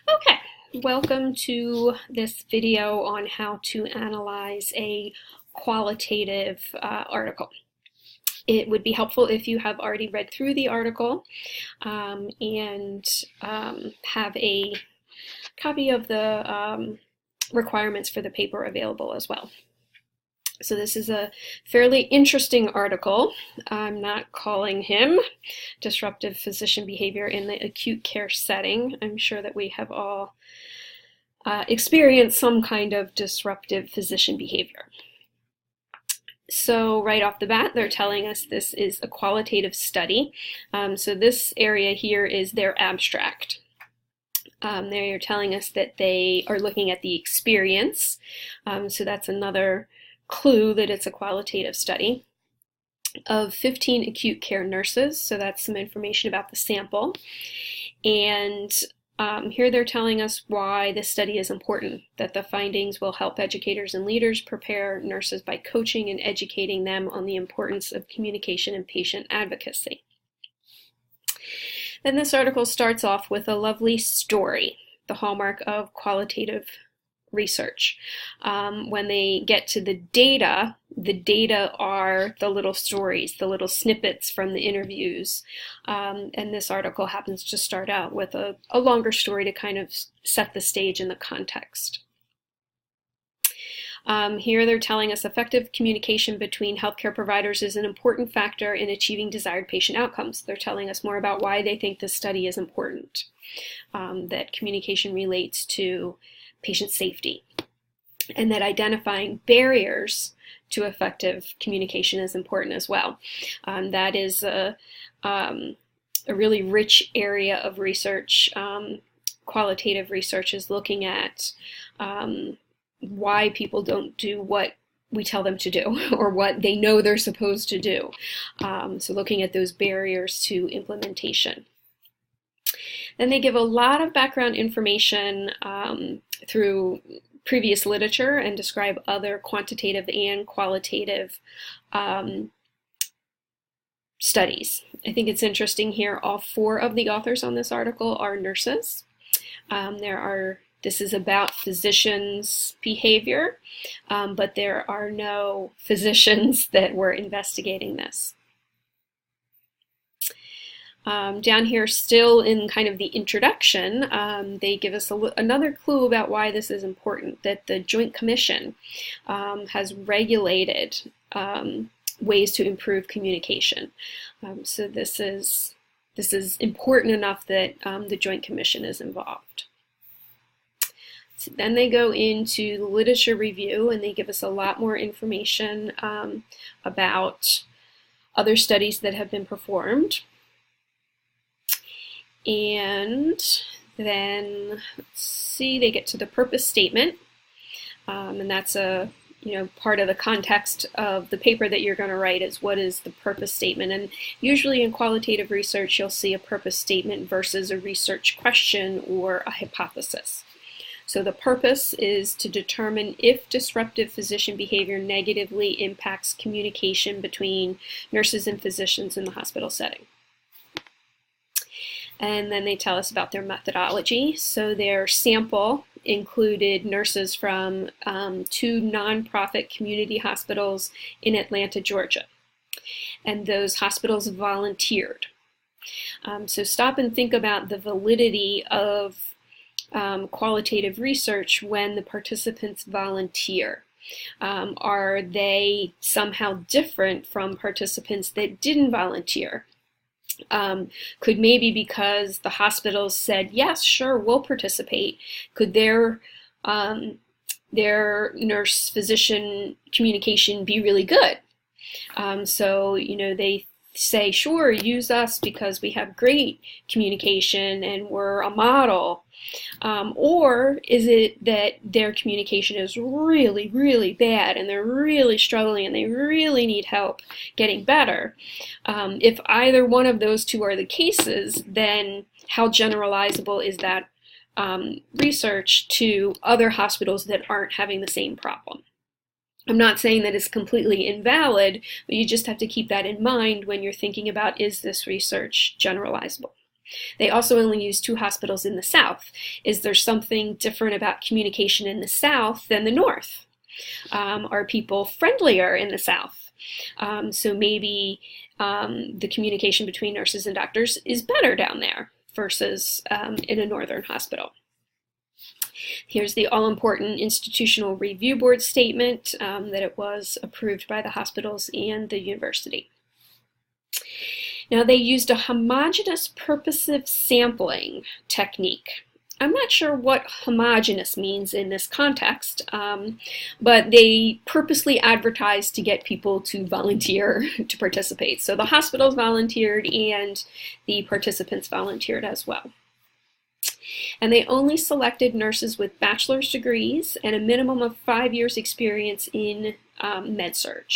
Okay, welcome to this video on how to analyze a qualitative article. It would be helpful if you have already read through the article and have a copy of the requirements for the paper available as well. So this is a fairly interesting article. I'm not calling him disruptive physician behavior in the acute care setting. I'm sure that we have all experienced some kind of disruptive physician behavior. So right off the bat, they're telling us this is a qualitative study. So this area here is their abstract. They're telling us that they are looking at the experience. So that's another clue that it's a qualitative study of 15 acute care nurses. So that's some information about the sample. And here they're telling us why this study is important, that the findings will help educators and leaders prepare nurses by coaching and educating them on the importance of communication and patient advocacy. Then this article starts off with a lovely story, the hallmark of qualitative research. When they get to the data are the little stories, the little snippets from the interviews. And this article happens to start out with a longer story to kind of set the stage in the context. Here they're telling us effective communication between healthcare providers is an important factor in achieving desired patient outcomes. They're telling us more about why they think this study is important, that communication relates to patient safety, and that identifying barriers to effective communication is important as well. That is a really rich area of research. Qualitative research is looking at why people don't do what we tell them to do or what they know they're supposed to do. So looking at those barriers to implementation. Then they give a lot of background information through previous literature and describe other quantitative and qualitative studies. I think it's interesting here, all 4 of the authors on this article are nurses. This is about physicians' behavior, but there are no physicians that were investigating this. Down here, still in kind of the introduction, they give us another clue about why this is important, that the Joint Commission has regulated ways to improve communication. So this is important enough that the Joint Commission is involved. So then they go into the literature review and they give us a lot more information about other studies that have been performed. And then, let's see, they get to the purpose statement, and that's part of the context of the paper that you're going to write is what is the purpose statement. And usually in qualitative research, you'll see a purpose statement versus a research question or a hypothesis. So the purpose is to determine if disruptive physician behavior negatively impacts communication between nurses and physicians in the hospital setting. And then they tell us about their methodology. So their sample included nurses from 2 nonprofit community hospitals in Atlanta, Georgia. And those hospitals volunteered. So stop and think about the validity of qualitative research when the participants volunteer. Are they somehow different from participants that didn't volunteer? Could maybe because the hospitals said, yes, sure, we'll participate, could their nurse-physician communication be really good? So, they say, sure, use us because we have great communication and we're a model. Or is it that their communication is really, really bad and they're really struggling and they really need help getting better? If either one of those 2 are the cases, then how generalizable is that research to other hospitals that aren't having the same problem? I'm not saying that it's completely invalid, but you just have to keep that in mind when you're thinking about, is this research generalizable? They also only use 2 hospitals in the South. Is there something different about communication in the South than the North? Are people friendlier in the South? So maybe the communication between nurses and doctors is better down there versus in a northern hospital. Here's the all-important Institutional Review Board statement that it was approved by the hospitals and the university. Now, they used a homogeneous purposive sampling technique. I'm not sure what homogeneous means in this context, but they purposely advertised to get people to volunteer to participate. So the hospitals volunteered and the participants volunteered as well. And they only selected nurses with bachelor's degrees and a minimum of 5 years experience in med-surg.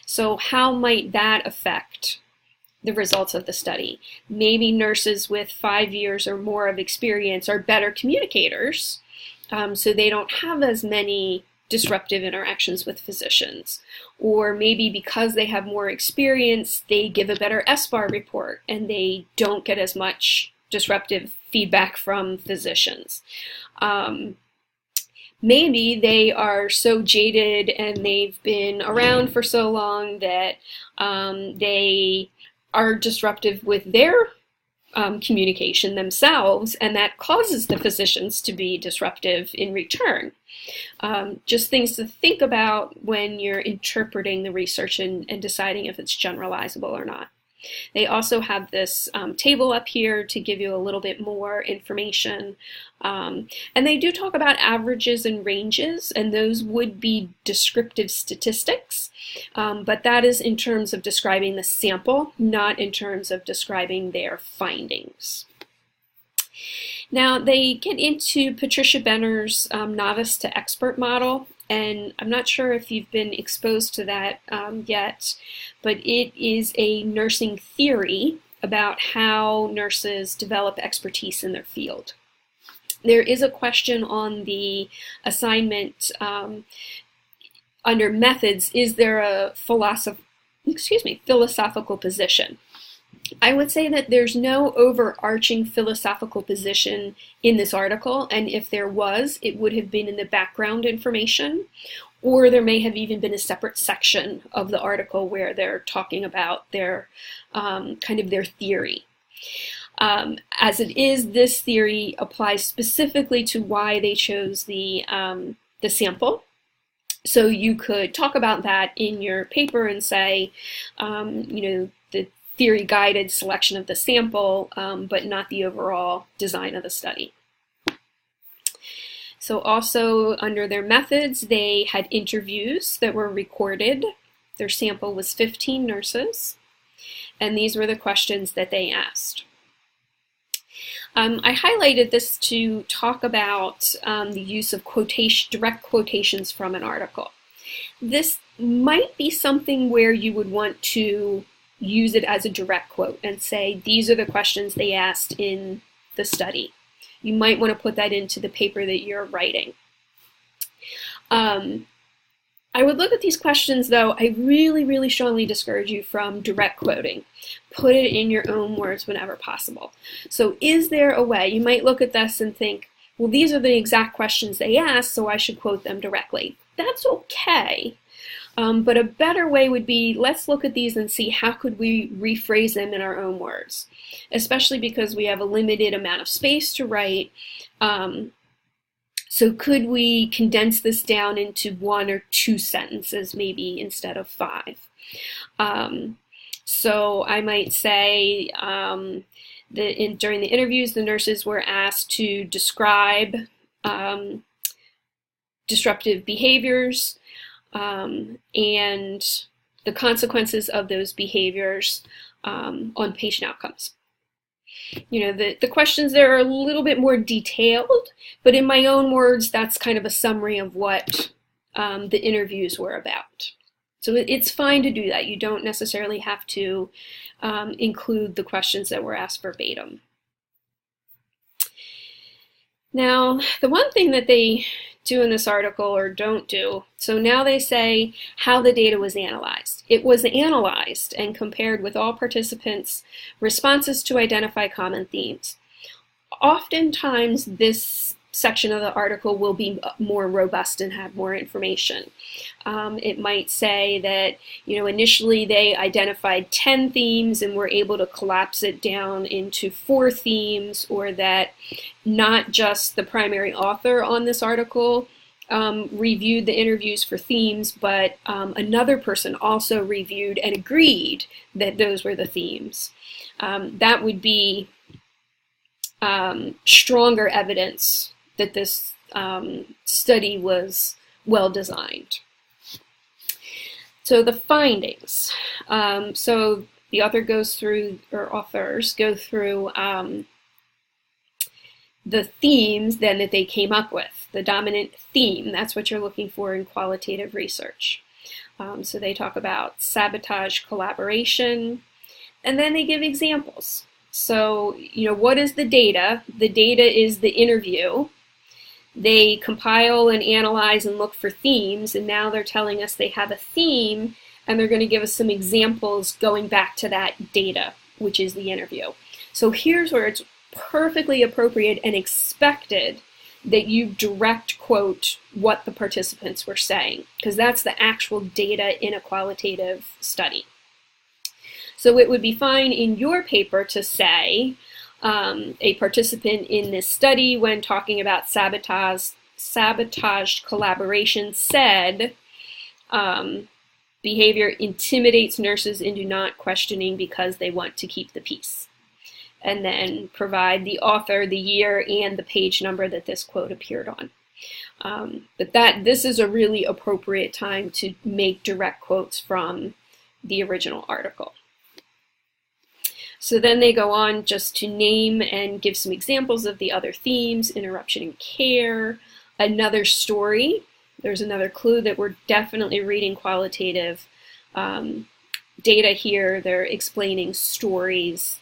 So how might that affect the results of the study? Maybe nurses with 5 years or more of experience are better communicators, so they don't have as many disruptive interactions with physicians. Or maybe because they have more experience, they give a better SBAR report and they don't get as much disruptive feedback from physicians. Maybe they are so jaded and they've been around for so long that they are disruptive with their communication themselves, and that causes the physicians to be disruptive in return. Just things to think about when you're interpreting the research and deciding if it's generalizable or not. They also have this table up here to give you a little bit more information. And they do talk about averages and ranges, and those would be descriptive statistics. But that is in terms of describing the sample, not in terms of describing their findings. Now, they get into Patricia Benner's novice to expert model. And I'm not sure if you've been exposed to that yet, but it is a nursing theory about how nurses develop expertise in their field. There is a question on the assignment under methods: is there a philosophical position? I would say that there's no overarching philosophical position in this article, and if there was, it would have been in the background information, or there may have even been a separate section of the article where they're talking about their kind of their theory. As it is, this theory applies specifically to why they chose the sample. So you could talk about that in your paper and say, the theory-guided selection of the sample, but not the overall design of the study. So also under their methods, they had interviews that were recorded. Their sample was 15 nurses, and these were the questions that they asked. I highlighted this to talk about the use of direct quotations from an article. This might be something where you would want to use it as a direct quote and say, these are the questions they asked in the study. You might want to put that into the paper that you're writing. I would look at these questions, though. I really, really strongly discourage you from direct quoting. Put it in your own words whenever possible. So is there a way? You might look at this and think, well, these are the exact questions they asked, so I should quote them directly. That's okay. But a better way would be, let's look at these and see how could we rephrase them in our own words, especially because we have a limited amount of space to write. So could we condense this down into 1 or 2 sentences maybe instead of 5? So I might say during the interviews, the nurses were asked to describe disruptive behaviors and the consequences of those behaviors on patient outcomes. The questions there are a little bit more detailed, but in my own words, that's kind of a summary of what the interviews were about. So it's fine to do that. You don't necessarily have to include the questions that were asked verbatim. Now, the one thing that they do in this article or don't do. So now they say how the data was analyzed. It was analyzed and compared with all participants' responses to identify common themes. Oftentimes this section of the article will be more robust and have more information. It might say that, initially they identified 10 themes and were able to collapse it down into 4 themes, or that not just the primary author on this article reviewed the interviews for themes, but another person also reviewed and agreed that those were the themes. That would be stronger evidence that this study was well designed. So the findings. So the author goes through, or authors go through the themes then that they came up with. The dominant theme, that's what you're looking for in qualitative research. So they talk about sabotage collaboration, and then they give examples. So, what is the data? The data is the interview. They compile and analyze and look for themes, and now they're telling us they have a theme, and they're going to give us some examples going back to that data, which is the interview. So here's where it's perfectly appropriate and expected that you direct quote what the participants were saying, because that's the actual data in a qualitative study. So it would be fine in your paper to say, a participant in this study, when talking about sabotage collaboration, said behavior intimidates nurses into not questioning because they want to keep the peace. And then provide the author, the year, and the page number that this quote appeared on. But this is a really appropriate time to make direct quotes from the original article. So then they go on just to name and give some examples of the other themes: interruption in care, another story. There's another clue that we're definitely reading qualitative data here. They're explaining stories.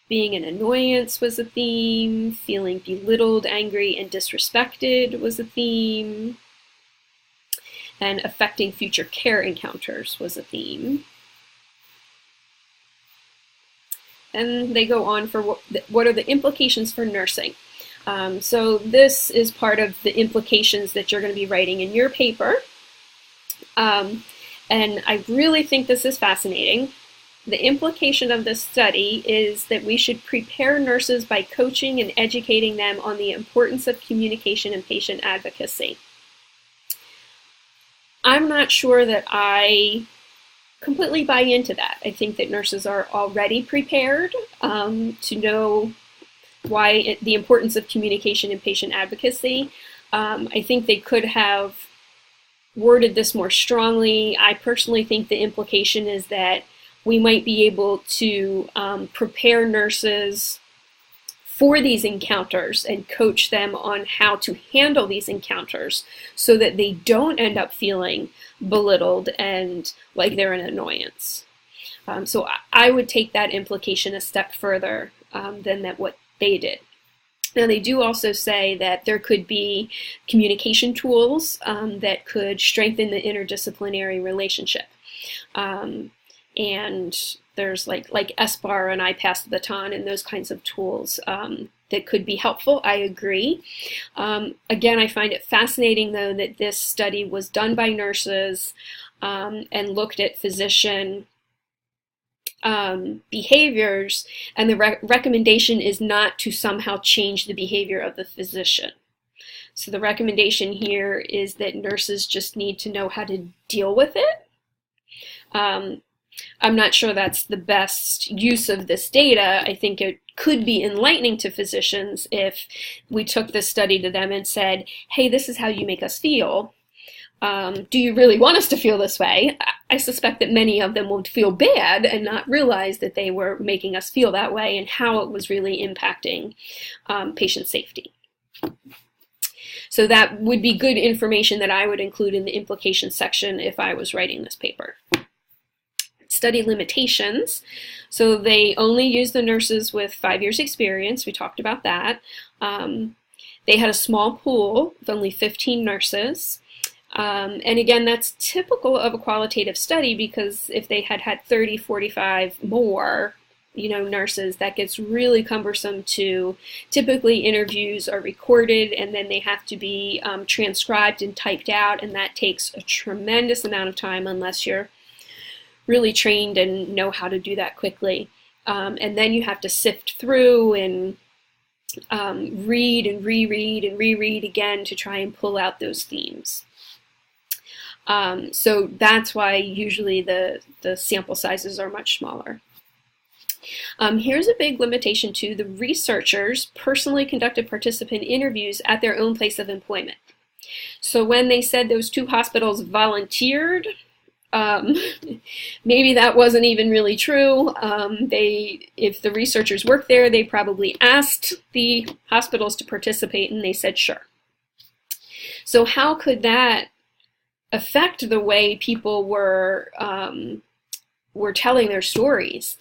Being an annoyance was a theme. Feeling belittled, angry, and disrespected was a theme. And affecting future care encounters was a theme. And they go on for what are the implications for nursing. So this is part of the implications that you're going to be writing in your paper. And I really think this is fascinating. The implication of this study is that we should prepare nurses by coaching and educating them on the importance of communication and patient advocacy. I'm not sure that I completely buy into that. I think that nurses are already prepared to know why the importance of communication and patient advocacy. I think they could have worded this more strongly. I personally think the implication is that we might be able to prepare nurses for these encounters and coach them on how to handle these encounters so that they don't end up feeling belittled and like they're an annoyance. So I would take that implication a step further than what they did. Now, they do also say that there could be communication tools that could strengthen the interdisciplinary relationship. And there's like SBAR and I Pass the Baton and those kinds of tools that could be helpful. I agree. Again, I find it fascinating, though, that this study was done by nurses and looked at physician behaviors, and the recommendation is not to somehow change the behavior of the physician. So the recommendation here is that nurses just need to know how to deal with it. I'm not sure that's the best use of this data. I think it could be enlightening to physicians if we took this study to them and said, hey, this is how you make us feel. Do you really want us to feel this way? I suspect that many of them would feel bad and not realize that they were making us feel that way and how it was really impacting patient safety. So that would be good information that I would include in the implications section if I was writing this paper. Study limitations. So they only use the nurses with 5 years experience. We talked about that. They had a small pool with only 15 nurses. And again, that's typical of a qualitative study, because if they had had 30, 45 more, nurses, that gets really cumbersome too. Typically interviews are recorded and then they have to be transcribed and typed out, and that takes a tremendous amount of time unless you're really trained and know how to do that quickly. And then you have to sift through and read and reread and reread again to try and pull out those themes. So that's why usually the sample sizes are much smaller. Here's a big limitation too. The researchers personally conducted participant interviews at their own place of employment. So when they said those 2 hospitals volunteered, maybe that wasn't even really true. If the researchers worked there, they probably asked the hospitals to participate and they said sure. So how could that affect the way people were telling their stories?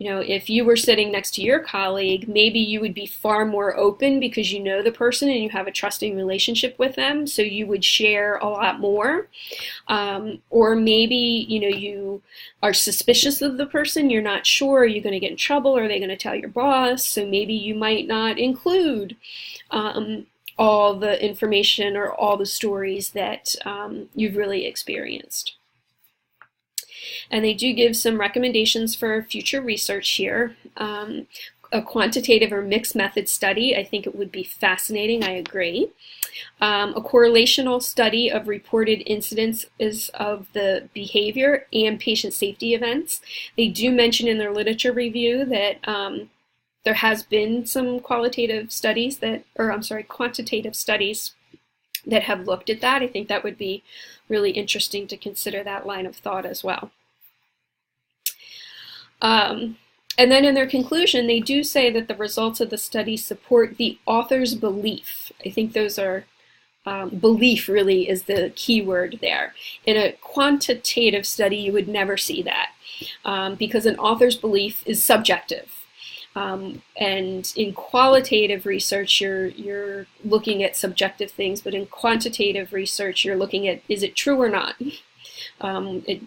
If you were sitting next to your colleague, maybe you would be far more open because you know the person and you have a trusting relationship with them, so you would share a lot more. Or maybe, you are suspicious of the person, you're not sure, are you going to get in trouble, or are they going to tell your boss? So maybe you might not include all the information or all the stories that you've really experienced. And they do give some recommendations for future research here. A quantitative or mixed method study, I think it would be fascinating, I agree. A correlational study of reported incidences of the behavior and patient safety events. They do mention in their literature review that there has been some quantitative studies that have looked at that. I think that would be really interesting to consider that line of thought as well. And then in their conclusion, they do say that the results of the study support the author's belief. I think those are, belief really is the key word there. In a quantitative study, you would never see that because an author's belief is subjective. And in qualitative research, you're looking at subjective things, but in quantitative research, you're looking at, is it true or not?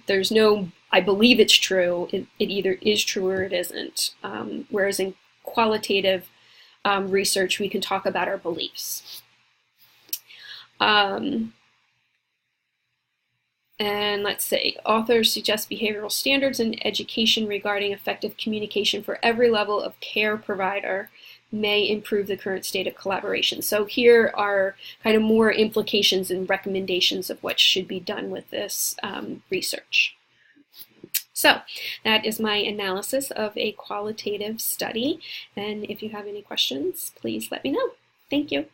There's no, I believe it's true. It either is true or it isn't. Whereas in qualitative research, we can talk about our beliefs. And let's see, authors suggest behavioral standards and education regarding effective communication for every level of care provider may improve the current state of collaboration. So here are kind of more implications and recommendations of what should be done with this research. So that is my analysis of a qualitative study. And if you have any questions, please let me know. Thank you.